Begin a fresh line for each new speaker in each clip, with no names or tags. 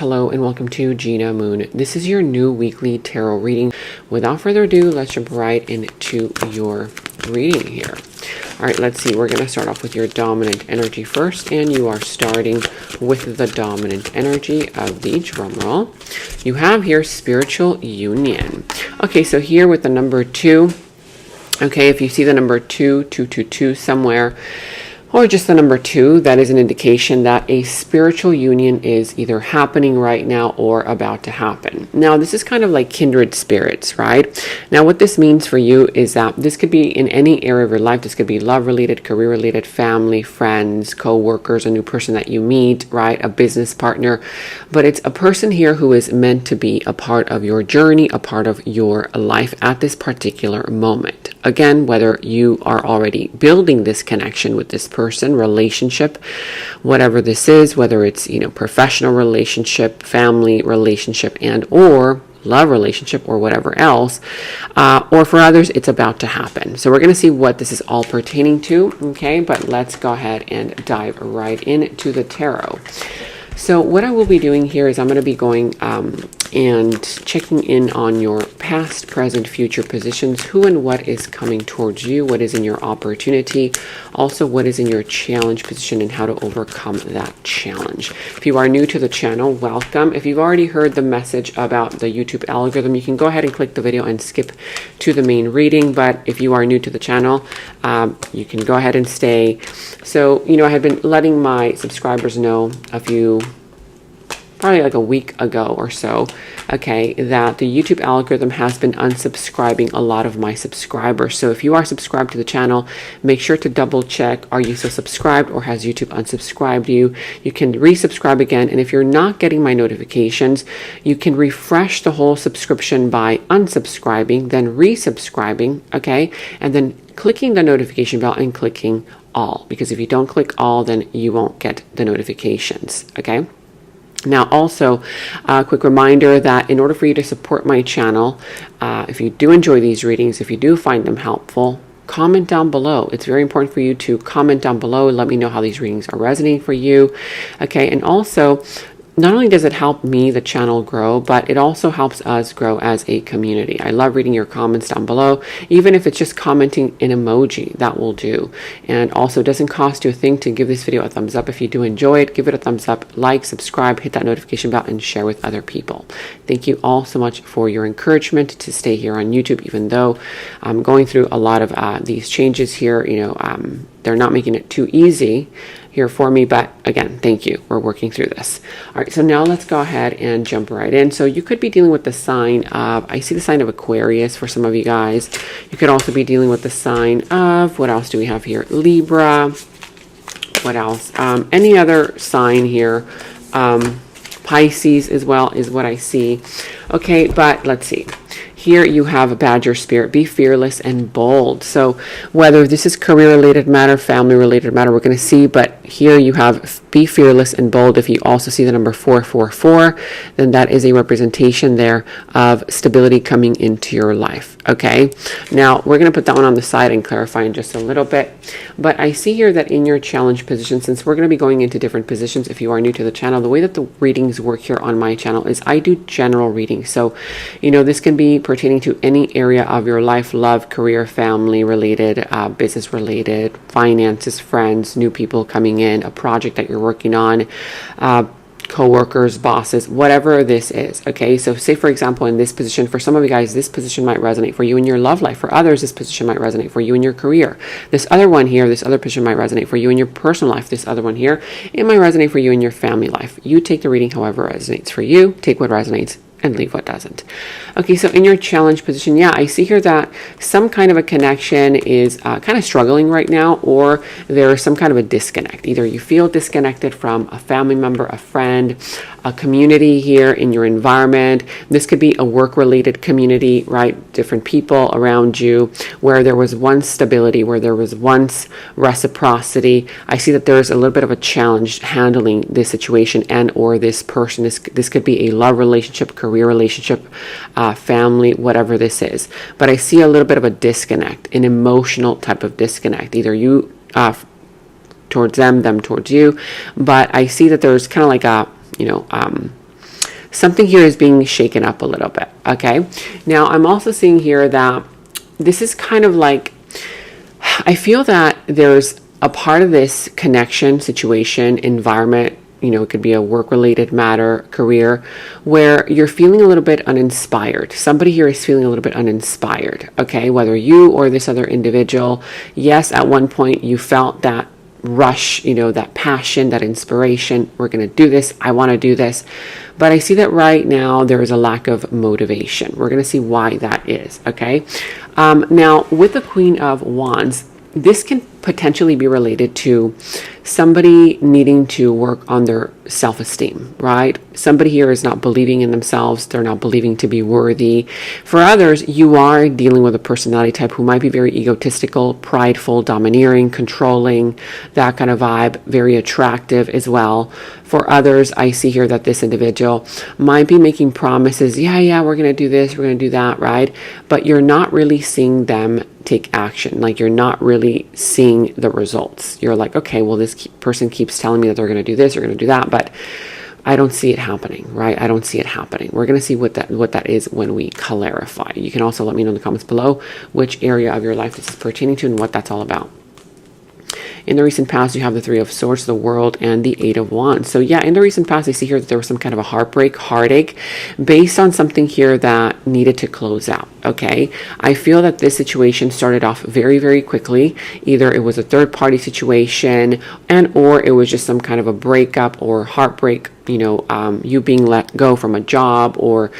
Hello and welcome to Gena Moon. This is your new weekly tarot reading. Without further ado, let's jump right into your reading here. All right, let's see. We're going to start off with your dominant energy first, and you are starting with the dominant energy of the drum roll. You have here spiritual union. Okay, so here with the number 2, okay, if you see the number 2 somewhere, or just the number 2, that is an indication that a spiritual union is either happening right now or about to happen. Now, this is kind of like kindred spirits, right? Now, what this means for you is that this could be in any area of your life. This could be love-related, career-related, family, friends, co-workers, a new person that you meet, right? A business partner. But it's a person here who is meant to be a part of your journey, a part of your life at this particular moment. Again, whether you are already building this connection with this person, relationship, whatever this is, whether it's, professional relationship, family relationship, and or love relationship or whatever else, or for others, it's about to happen. So we're going to see what this is all pertaining to, okay? But let's go ahead and dive right into the tarot. So what I will be doing here is I'm going to be going and checking in on your past, present, future positions, who and what is coming towards you, what is in your opportunity, also what is in your challenge position and how to overcome that challenge. If you are new to the channel, welcome. If you've already heard the message about the YouTube algorithm, you can go ahead and click the video and skip to the main reading. But if you are new to the channel, you can go ahead and stay. So, I had been letting my subscribers know probably like a week ago or so, okay, that the YouTube algorithm has been unsubscribing a lot of my subscribers. So if you are subscribed to the channel, make sure to double check, are you still subscribed or has YouTube unsubscribed you? You can resubscribe again, and if you're not getting my notifications, you can refresh the whole subscription by unsubscribing, then resubscribing, okay, and then clicking the notification bell and clicking all, because if you don't click all, then you won't get the notifications, okay? Now, also, a quick reminder that in order for you to support my channel, if you do enjoy these readings, if you do find them helpful, comment down below. It's very important for you to comment down below and let me know how these readings are resonating for you. Okay, and also, not only does it help me, the channel, grow, but it also helps us grow as a community. I love reading your comments down below. Even if it's just commenting an emoji, that will do. And also, it doesn't cost you a thing to give this video a thumbs up. If you do enjoy it, give it a thumbs up, like, subscribe, hit that notification bell, and share with other people. Thank you all so much for your encouragement to stay here on YouTube, even though I'm going through a lot of these changes here. They're not making it too easy here for me, but again, thank you. We're working through this. All right, so now let's go ahead and jump right in. So you could be dealing with the sign of, I see the sign of Aquarius for some of you guys. You could also be dealing with the sign of, what else do we have here? Libra. What else? Any other sign here. Pisces as well is what I see. Okay, but let's see. Here you have a badger spirit. Be fearless and bold. So whether this is career-related matter, family-related matter, we're going to see. But here you have be fearless and bold. If you also see the number 444, then that is a representation there of stability coming into your life. Okay. Now we're going to put that one on the side and clarify in just a little bit. But I see here that in your challenge position, since we're going to be going into different positions, if you are new to the channel, the way that the readings work here on my channel is I do general readings. So, this can be pertaining to any area of your life, love, career, family related, business related, finances, friends, new people coming in, a project that you're working on, co-workers, bosses, whatever this is. Okay, so say for example in this position, for some of you guys, this position might resonate for you in your love life. For others, this position might resonate for you in your career. This other one here, this other position might resonate for you in your personal life. This other one here, it might resonate for you in your family life. You take the reading however resonates for you. Take what resonates and leave what doesn't. Okay, so in your challenge position, yeah, I see here that some kind of a connection is kind of struggling right now, or there is some kind of a disconnect. Either you feel disconnected from a family member, a friend, a community here in your environment. This could be a work-related community, right? Different people around you where there was once stability, where there was once reciprocity. I see that there's a little bit of a challenge handling this situation and or this person. This could be a love relationship, career relationship, family, whatever this is. But I see a little bit of a disconnect, an emotional type of disconnect. Either you towards them towards you. But I see that there's kind of like a, something here is being shaken up a little bit. Okay. Now I'm also seeing here that this is kind of like, I feel that there's a part of this connection, situation, environment, you know, it could be a work-related matter, career, where you're feeling a little bit uninspired. Somebody here is feeling a little bit uninspired, okay? Whether you or this other individual, yes, at one point you felt that rush, you know, that passion, that inspiration. We're going to do this. I want to do this. But I see that right now there is a lack of motivation. We're going to see why that is, okay? Now, with the Queen of Wands, this can potentially be related to somebody needing to work on their self-esteem, right? Somebody here is not believing in themselves. They're not believing to be worthy. For others, you are dealing with a personality type who might be very egotistical, prideful, domineering, controlling, that kind of vibe, very attractive as well. For others, I see here that this individual might be making promises. Yeah, we're going to do this, we're going to do that, right? But you're not really seeing them take action. Like, you're not really seeing the results. You're like, okay, well, this person keeps telling me that they're going to do this, they're going to do that, but I don't see it happening, right? I don't see it happening. We're going to see what that is when we clarify. You can also let me know in the comments below which area of your life this is pertaining to and what that's all about. In the recent past, you have the Three of Swords, the World, and the Eight of Wands. So yeah, in the recent past, I see here that there was some kind of a heartbreak, heartache, based on something here that needed to close out, okay? I feel that this situation started off very, very quickly. Either it was a third-party situation, or it was just some kind of a breakup or heartbreak, you know, you being let go from a job, or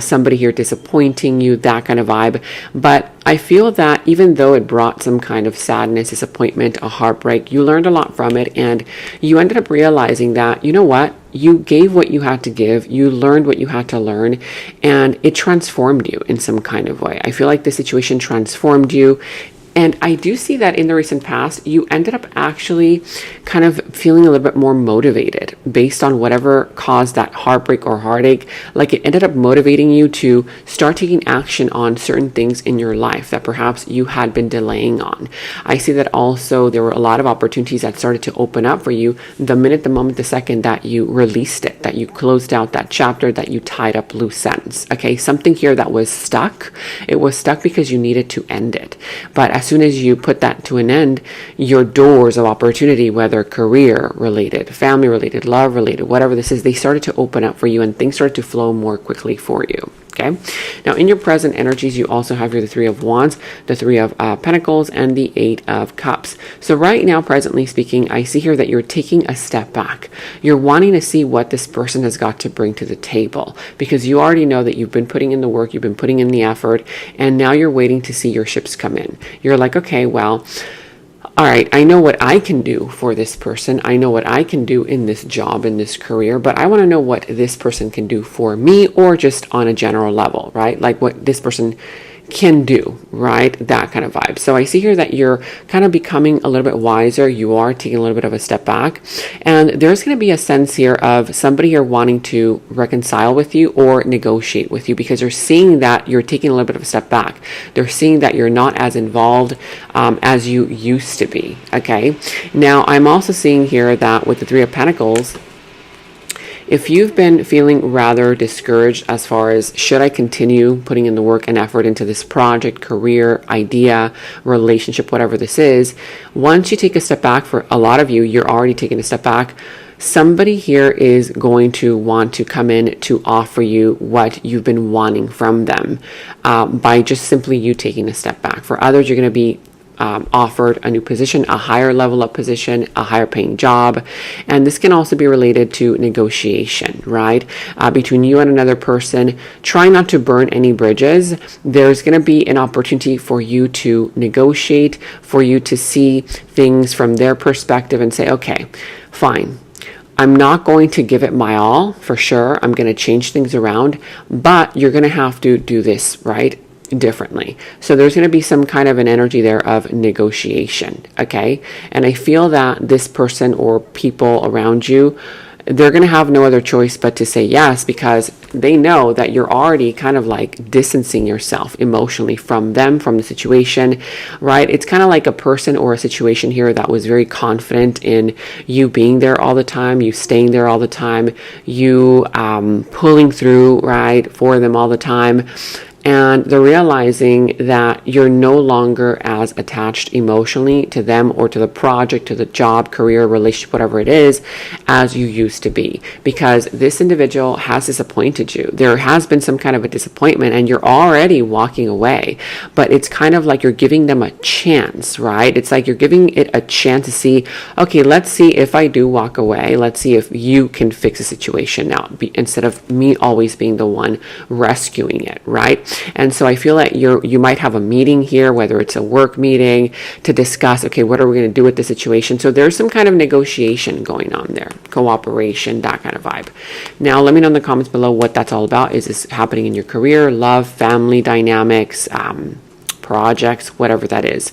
somebody here disappointing you, that kind of vibe. But I feel that even though it brought some kind of sadness, disappointment, a heartbreak, you learned a lot from it, and you ended up realizing that, you know what, you gave what you had to give, you learned what you had to learn, and it transformed you in some kind of way. I feel like the situation transformed you. And I do see that in the recent past, you ended up actually kind of feeling a little bit more motivated based on whatever caused that heartbreak or heartache. Like, it ended up motivating you to start taking action on certain things in your life that perhaps you had been delaying on. I see that also there were a lot of opportunities that started to open up for you the minute, the moment, the second that you released it, that you closed out that chapter, that you tied up loose ends. Okay, something here that was stuck. It was stuck because you needed to end it. But as soon as you put that to an end, your doors of opportunity, whether career related, family related, love related, whatever this is, they started to open up for you, and things started to flow more quickly for you. Okay. Now, in your present energies, you also have the Three of Wands, the Three of Pentacles, and the Eight of Cups. So right now, presently speaking, I see here that you're taking a step back. You're wanting to see what this person has got to bring to the table, because you already know that you've been putting in the work, you've been putting in the effort, and now you're waiting to see your ships come in. You're like, okay, well, all right, I know what I can do for this person. I know what I can do in this job, in this career, but I want to know what this person can do for me, or just on a general level, right? Like what this person can do, right? That kind of vibe. So I see here that you're kind of becoming a little bit wiser. You are taking a little bit of a step back, and there's going to be a sense here of somebody here wanting to reconcile with you or negotiate with you, because they're seeing that you're taking a little bit of a step back. They're seeing that you're not as involved as you used to be. Okay. Now, I'm also seeing here that with the Three of Pentacles, if you've been feeling rather discouraged as far as, should I continue putting in the work and effort into this project, career, idea, relationship, whatever this is, once you take a step back, for a lot of you, you're already taking a step back, somebody here is going to want to come in to offer you what you've been wanting from them by just simply you taking a step back. For others, you're going to be offered a new position, a higher level up position, a higher paying job. And this can also be related to negotiation, right? Between you and another person. Try not to burn any bridges. There's going to be an opportunity for you to negotiate, for you to see things from their perspective and say, okay, fine. I'm not going to give it my all, for sure. I'm going to change things around, but you're going to have to do this, right, differently. So there's going to be some kind of an energy there of negotiation, okay? And I feel that this person or people around you, they're going to have no other choice but to say yes, because they know that you're already kind of like distancing yourself emotionally from them, from the situation, right? It's kind of like a person or a situation here that was very confident in you being there all the time, you staying there all the time, you pulling through, right, for them all the time. And they're realizing that you're no longer as attached emotionally to them or to the project, to the job, career, relationship, whatever it is, as you used to be. Because this individual has disappointed you. There has been some kind of a disappointment and you're already walking away. But it's kind of like you're giving them a chance, right? It's like you're giving it a chance to see, okay, let's see if I do walk away. Let's see if you can fix the situation now, instead of me always being the one rescuing it, right? And so I feel that you might have a meeting here, whether it's a work meeting, to discuss, okay, what are we going to do with the situation? So there's some kind of negotiation going on there, cooperation, that kind of vibe. Now, let me know in the comments below what that's all about. Is this happening in your career, love, family dynamics, projects, whatever that is?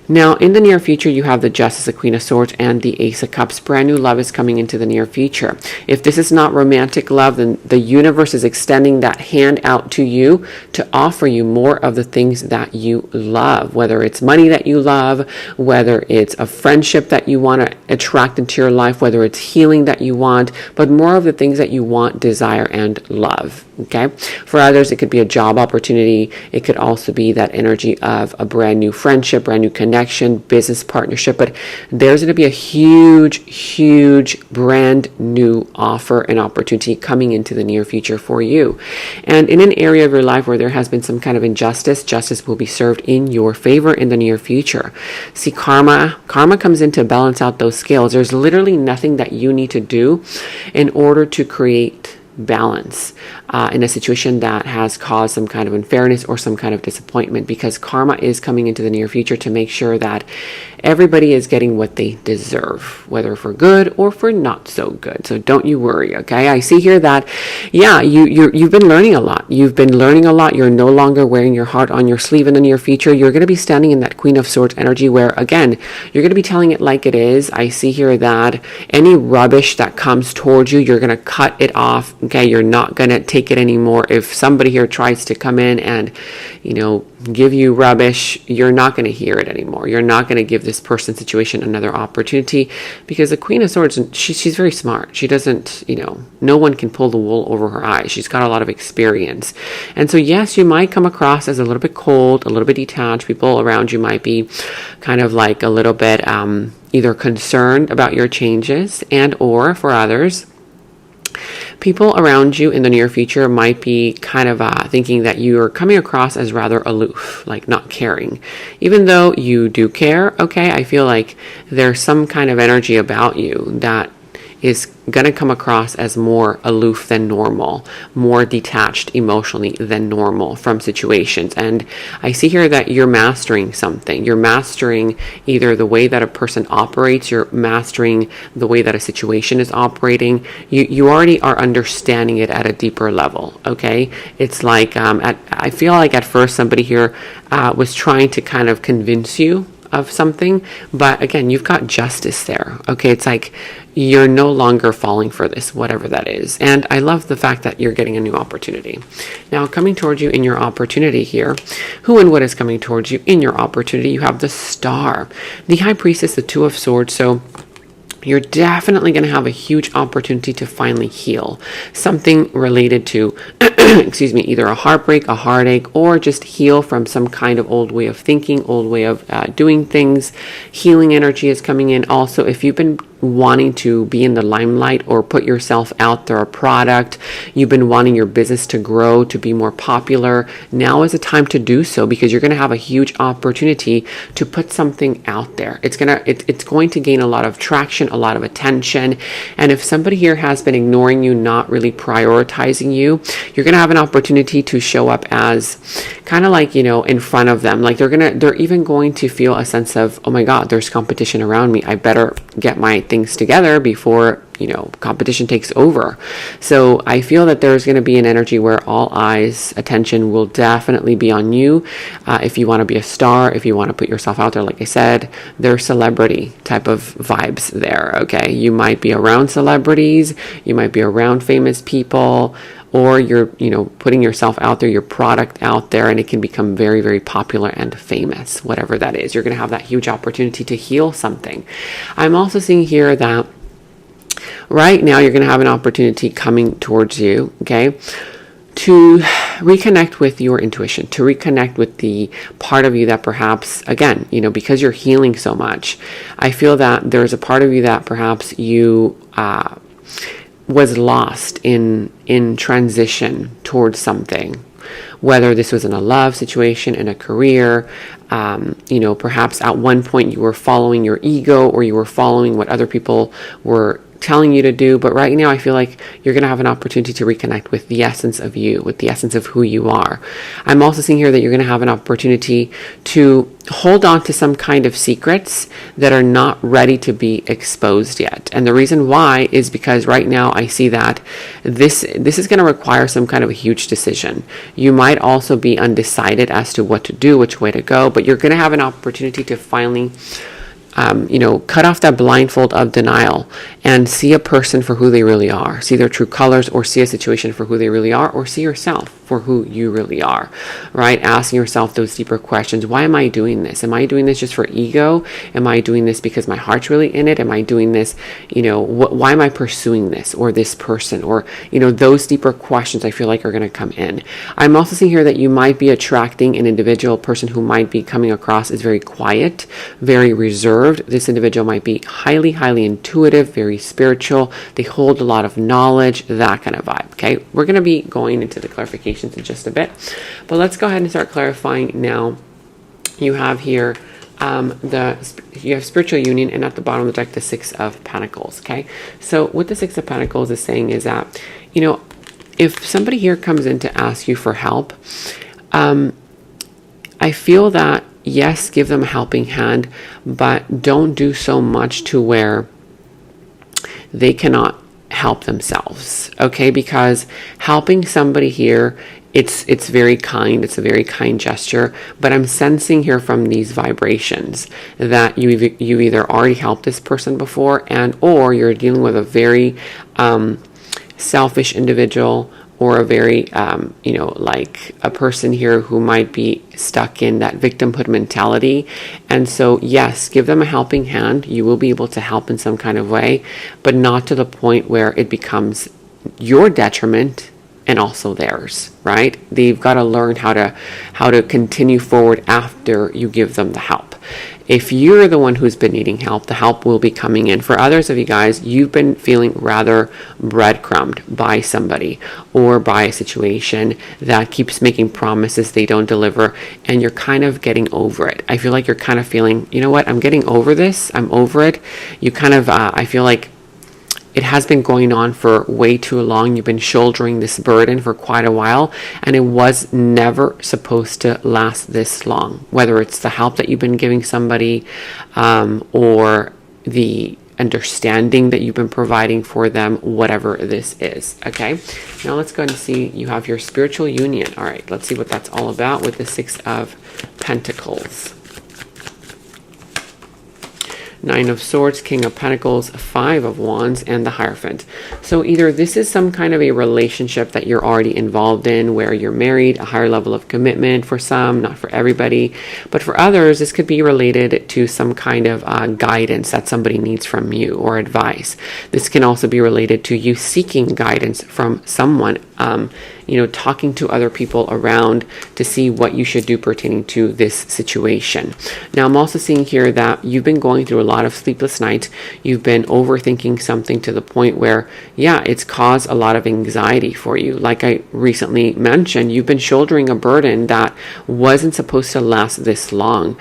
Now, in the near future, you have the Justice, the Queen of Swords, and the Ace of Cups. Brand new love is coming into the near future. If this is not romantic love, then the universe is extending that hand out to you to offer you more of the things that you love, whether it's money that you love, whether it's a friendship that you want to attract into your life, whether it's healing that you want, but more of the things that you want, desire, and love. Okay. For others, it could be a job opportunity. It could also be that energy of a brand new friendship, brand new connection, business partnership. But there's going to be a huge brand new offer and opportunity coming into the near future for you. And in an area of your life where there has been some kind of injustice, justice will be served in your favor in the near future. See, karma comes in to balance out those scales. There's literally nothing that you need to do in order to create balance in a situation that has caused some kind of unfairness or some kind of disappointment, because karma is coming into the near future to make sure that everybody is getting what they deserve, whether for good or for not so good. So don't you worry, okay? I see here that, yeah, you've been learning a lot. You've been learning a lot. You're no longer wearing your heart on your sleeve in the near future. You're going to be standing in that Queen of Swords energy where, again, you're going to be telling it like it is. I see here that any rubbish that comes towards you, you're going to cut it off. Okay, you're not going to take it anymore. If somebody here tries to come in and, give you rubbish, you're not going to hear it anymore. You're not going to give this person situation another opportunity, because the Queen of Swords, she's very smart. She doesn't, no one can pull the wool over her eyes. She's got a lot of experience. And so, yes, you might come across as a little bit cold, a little bit detached. People around you might be kind of like a little bit either concerned about your changes, and or for others, people around you in the near future might be kind of thinking that you are coming across as rather aloof, like not caring. Even though you do care, okay, I feel like there's some kind of energy about you that is going to come across as more aloof than normal, more detached emotionally than normal from situations. And I see here that you're mastering something. You're mastering either the way that a person operates, you're mastering the way that a situation is operating. You already are understanding it at a deeper level, okay? It's like, I feel like at first somebody here was trying to kind of convince you of something, but again, you've got justice there, okay? It's like you're no longer falling for this, whatever that is. And I love the fact that you're getting a new opportunity. Now, coming towards you in your opportunity here, who and what is coming towards you in your opportunity? You have the Star, the High Priestess, the Two of Swords. So you're definitely going to have a huge opportunity to finally heal something related to excuse me, either a heartbreak, a heartache, or just heal from some kind of old way of thinking, old way of doing things. Healing energy is coming in. Also, if you've been wanting to be in the limelight or put yourself out there, a product, you've been wanting your business to grow, to be more popular, now is the time to do so, because you're going to have a huge opportunity to put something out there. It's going to gain a lot of traction, a lot of attention. And if somebody here has been ignoring you, not really prioritizing you, you're going to have an opportunity to show up as kind of like, in front of them. Like they're even going to feel a sense of, oh my God, there's competition around me. I better get my things together before, competition takes over. So I feel that there's going to be an energy where all eyes, attention will definitely be on you. If you want to be a star, if you want to put yourself out there, like I said, there's celebrity type of vibes there, okay? You might be around celebrities, you might be around famous people, or you're, putting yourself out there, your product out there, and it can become very, very popular and famous, whatever that is. You're going to have that huge opportunity to heal something. I'm also seeing here that right now you're going to have an opportunity coming towards you, okay, to reconnect with your intuition, to reconnect with the part of you that perhaps, again, because you're healing so much, I feel that there's a part of you that perhaps you was lost in transition towards something, whether this was in a love situation, in a career, perhaps at one point you were following your ego, or you were following what other people were telling you to do. But right now I feel like you're going to have an opportunity to reconnect with the essence of you, with the essence of who you are. I'm also seeing here that you're going to have an opportunity to hold on to some kind of secrets that are not ready to be exposed yet. And the reason why is because right now I see that this is going to require some kind of a huge decision. You might also be undecided as to what to do, which way to go, but you're going to have an opportunity to finally cut off that blindfold of denial and see a person for who they really are, see their true colors, or see a situation for who they really are, or see yourself for who you really are, right? Asking yourself those deeper questions. Why am I doing this? Am I doing this just for ego? Am I doing this because my heart's really in it? Am I doing this, why am I pursuing this or this person? Or, those deeper questions I feel like are going to come in. I'm also seeing here that you might be attracting an individual person who might be coming across as very quiet, very reserved. This individual might be highly, highly intuitive, very spiritual. They hold a lot of knowledge, that kind of vibe. Okay, we're going to be going into the clarifications in just a bit, but let's go ahead and start clarifying now. You have here you have spiritual union, and at the bottom of the deck, the Six of Pentacles. Okay, so what the Six of Pentacles is saying is that, if somebody here comes in to ask you for help, I feel that, yes, give them a helping hand, but don't do so much to where they cannot help themselves, okay? Because helping somebody here, it's very kind, it's a very kind gesture, but I'm sensing here from these vibrations that you either already helped this person before, or you're dealing with a very selfish individual, or a very, like a person here who might be stuck in that victimhood mentality. And so, yes, give them a helping hand. You will be able to help in some kind of way, but not to the point where it becomes your detriment and also theirs, right? They've got to learn how to continue forward after you give them the help. If you're the one who's been needing help, the help will be coming in. For others of you guys, you've been feeling rather breadcrumbed by somebody or by a situation that keeps making promises they don't deliver, and you're kind of getting over it. I feel like you're kind of feeling, you know what, I'm getting over this, I'm over it. You kind of, I feel like it has been going on for way too long. You've been shouldering this burden for quite a while, and it was never supposed to last this long. Whether it's the help that you've been giving somebody, or the understanding that you've been providing for them, whatever this is. Okay, now let's go ahead and see. You have your spiritual union. All right, let's see what that's all about with the Six of Pentacles. Nine of Swords, King of Pentacles, Five of Wands, and the Hierophant. So either this is some kind of a relationship that you're already involved in, where you're married, a higher level of commitment for some, not for everybody. But for others, this could be related to some kind of guidance that somebody needs from you, or advice. This can also be related to you seeking guidance from someone, talking to other people around to see what you should do pertaining to this situation. Now, I'm also seeing here that you've been going through a lot of sleepless nights. You've been overthinking something to the point where, it's caused a lot of anxiety for you. Like I recently mentioned, you've been shouldering a burden that wasn't supposed to last this long,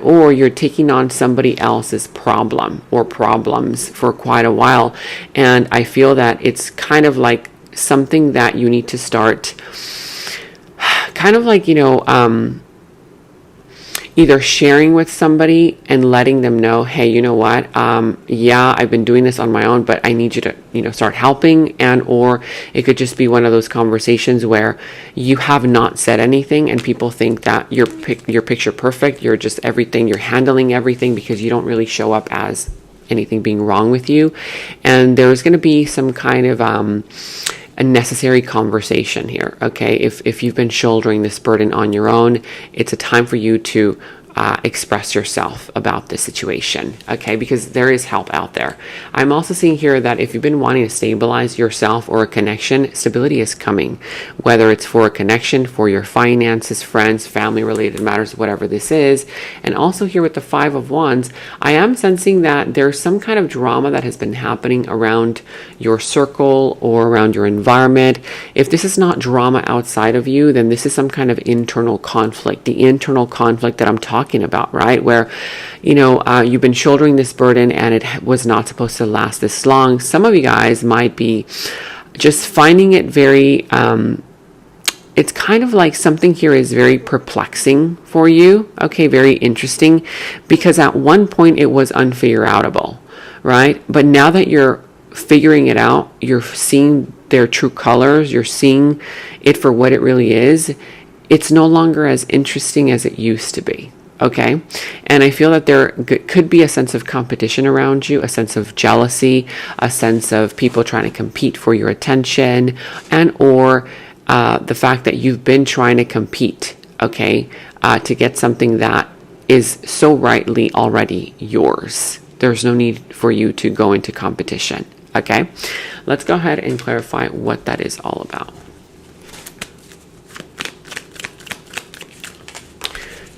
or you're taking on somebody else's problem or problems for quite a while. And I feel that it's kind of like something that you need to start kind of like, either sharing with somebody and letting them know, hey, you know what, yeah, I've been doing this on my own, but I need you to, start helping. And or it could just be one of those conversations where you have not said anything and people think that you're picture perfect, you're just everything, you're handling everything, because you don't really show up as anything being wrong with you. And there's going to be some kind of a necessary conversation here. Okay, if you've been shouldering this burden on your own, it's a time for you to express yourself about the situation, okay, because there is help out there. I'm also seeing here that if you've been wanting to stabilize yourself or a connection, stability is coming, whether it's for a connection, for your finances, friends, family related matters, whatever this is. And also here with the Five of Wands, I am sensing that there's some kind of drama that has been happening around your circle or around your environment. If this is not drama outside of you, then this is some kind of internal conflict, the internal conflict that I'm talking about, right? Where, you've been shouldering this burden and it was not supposed to last this long. Some of you guys might be just finding it very, it's kind of like something here is very perplexing for you. Okay, very interesting, because at one point it was unfigure-outable, right? But now that you're figuring it out, you're seeing their true colors, you're seeing it for what it really is. It's no longer as interesting as it used to be. Okay. And I feel that there could be a sense of competition around you, a sense of jealousy, a sense of people trying to compete for your attention, and or the fact that you've been trying to compete, okay, to get something that is so rightly already yours. There's no need for you to go into competition. Okay. Let's go ahead and clarify what that is all about.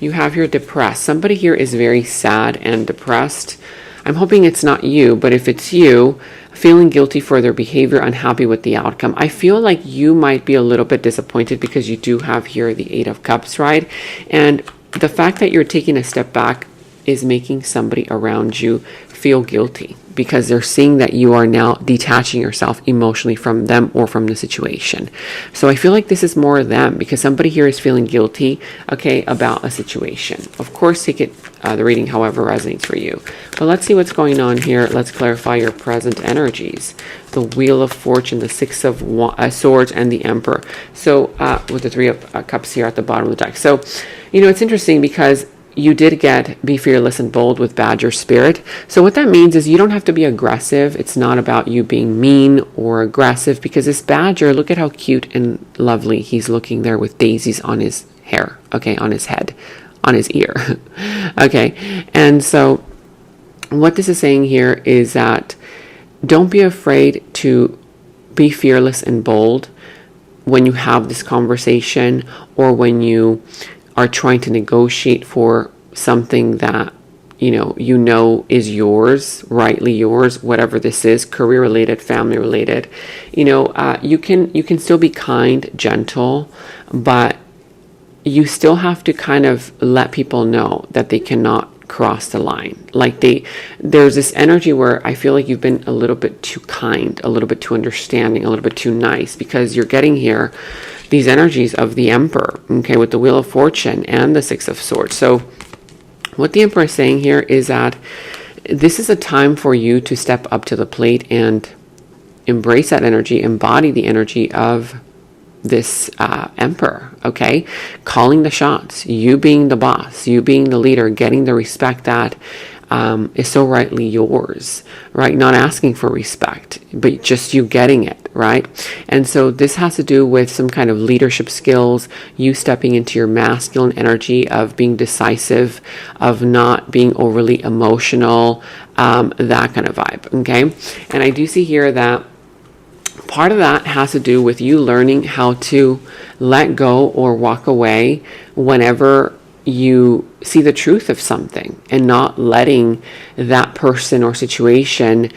You have here depressed. Somebody here is very sad and depressed. I'm hoping it's not you, but if it's you, feeling guilty for their behavior, unhappy with the outcome. I feel like you might be a little bit disappointed because you do have here the Eight of Cups, right? And the fact that you're taking a step back is making somebody around you feel guilty, because they're seeing that you are now detaching yourself emotionally from them or from the situation. So I feel like this is more them, because somebody here is feeling guilty, okay, about a situation. Of course, take it, the reading however resonates for you. But let's see what's going on here. Let's clarify your present energies. The Wheel of Fortune, the Six of Swords, and the Emperor. So with the Three of Cups here at the bottom of the deck. So, it's interesting because you did get be fearless and bold with Badger Spirit. So what that means is you don't have to be aggressive. It's not about you being mean or aggressive, because this Badger, look at how cute and lovely he's looking there with daisies on his hair, okay, on his head, on his ear. Okay, and so what this is saying here is that don't be afraid to be fearless and bold when you have this conversation, or when you are trying to negotiate for something that you know is yours, rightly yours, whatever this is, career related, family related. You can still be kind, gentle, but you still have to kind of let people know that they cannot cross the line. Like there's this energy where I feel like you've been a little bit too kind, a little bit too understanding, a little bit too nice, because you're getting here these energies of the Emperor, okay, with the Wheel of Fortune and the Six of Swords. So what the Emperor is saying here is that this is a time for you to step up to the plate and embrace that energy, embody the energy of this Emperor, okay? Calling the shots, you being the boss, you being the leader, getting the respect that is so rightly yours, right? Not asking for respect, but just you getting it, right? And so this has to do with some kind of leadership skills, you stepping into your masculine energy of being decisive, of not being overly emotional, that kind of vibe, okay? And I do see here that part of that has to do with you learning how to let go or walk away whenever you see the truth of something, and not letting that person or situation,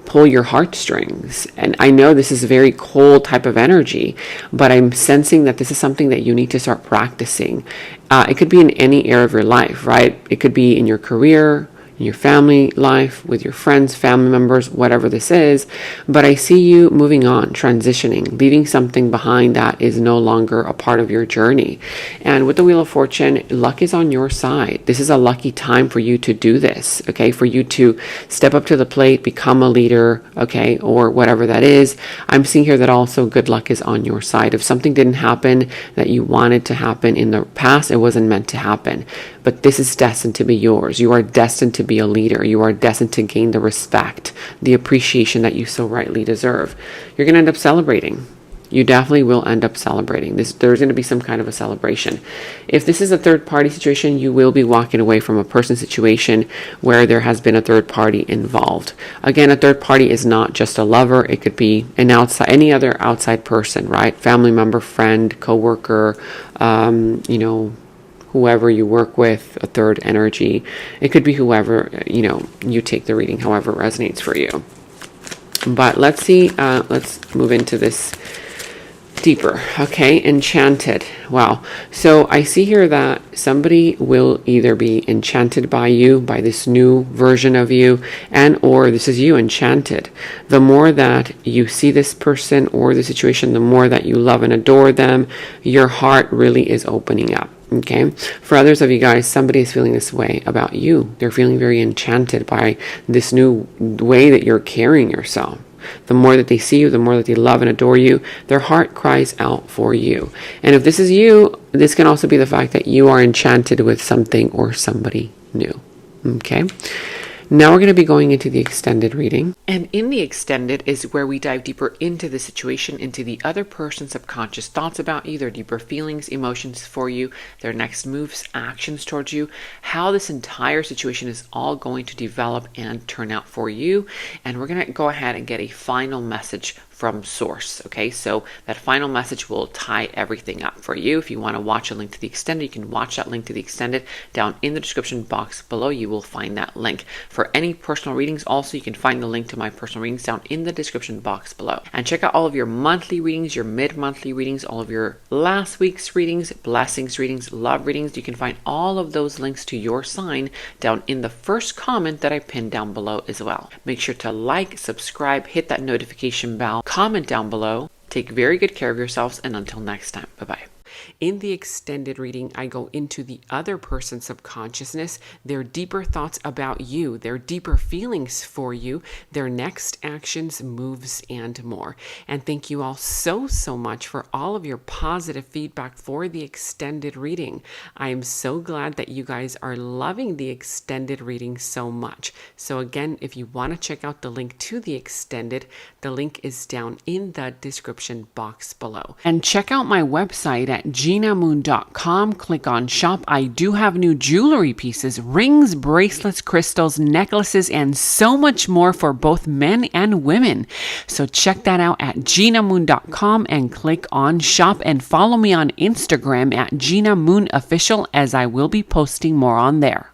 pull your heartstrings. And I know this is a very cold type of energy, but I'm sensing that this is something that you need to start practicing. It could be in any area of your life, right? It could be in your career, in your family life, with your friends, family members, whatever this is. But I see you moving on, transitioning, leaving something behind that is no longer a part of your journey. And with the Wheel of Fortune, luck is on your side. This is a lucky time for you to do this, okay? For you to step up to the plate, become a leader, okay? Or whatever that is. I'm seeing here that also good luck is on your side. If something didn't happen that you wanted to happen in the past, it wasn't meant to happen. But this is destined to be yours. You are destined to be a leader. You are destined to gain the respect, the appreciation that you so rightly deserve. You're going to end up celebrating. You definitely will end up celebrating. There's going to be some kind of a celebration. If this is a third party situation, you will be walking away from a person's situation where there has been a third party involved. Again, a third party is not just a lover. It could be any other outside person, right? Family member, friend, coworker, whoever you work with, a third energy. It could be whoever, you take the reading, however it resonates for you. But let's see, let's move into this deeper. Okay, enchanted. Wow. So I see here that somebody will either be enchanted by you, by this new version of you, or this is you enchanted. The more that you see this person or the situation, the more that you love and adore them, your heart really is opening up. Okay. For others of you guys, somebody is feeling this way about you. They're feeling very enchanted by this new way that you're carrying yourself. The more that they see you, the more that they love and adore you, their heart cries out for you. And if this is you, this can also be the fact that you are enchanted with something or somebody new. Okay. Now we're going to be going into the extended reading. And in the extended is where we dive deeper into the situation, into the other person's subconscious thoughts about you, their deeper feelings, emotions for you, their next moves, actions towards you, how this entire situation is all going to develop and turn out for you. And we're going to go ahead and get a final message from source. Okay, so that final message will tie everything up for you. If you want to watch a link to the extended, you can watch that link to the extended down in the description box below. You will find that link. For any personal readings, also you can find the link to my personal readings down in the description box below. And check out all of your monthly readings, your mid-monthly readings, all of your last week's readings, blessings readings, love readings. You can find all of those links to your sign down in the first comment that I pinned down below as well. Make sure to like, subscribe, hit that notification bell, comment down below. Take very good care of yourselves, and until next time, bye-bye. In the extended reading, I go into the other person's subconsciousness, their deeper thoughts about you, their deeper feelings for you, their next actions, moves, and more. And thank you all so much for all of your positive feedback for the extended reading. I am so glad that you guys are loving the extended reading so much. So again, if you want to check out the link to the extended, the link is down in the description box below. And check out my website at genamoon.com. Click on shop. I do have new jewelry pieces, rings, bracelets, crystals, necklaces, and so much more for both men and women. So check that out at genamoon.com and click on shop, and follow me on Instagram at Gena Moon Official, as I will be posting more on there.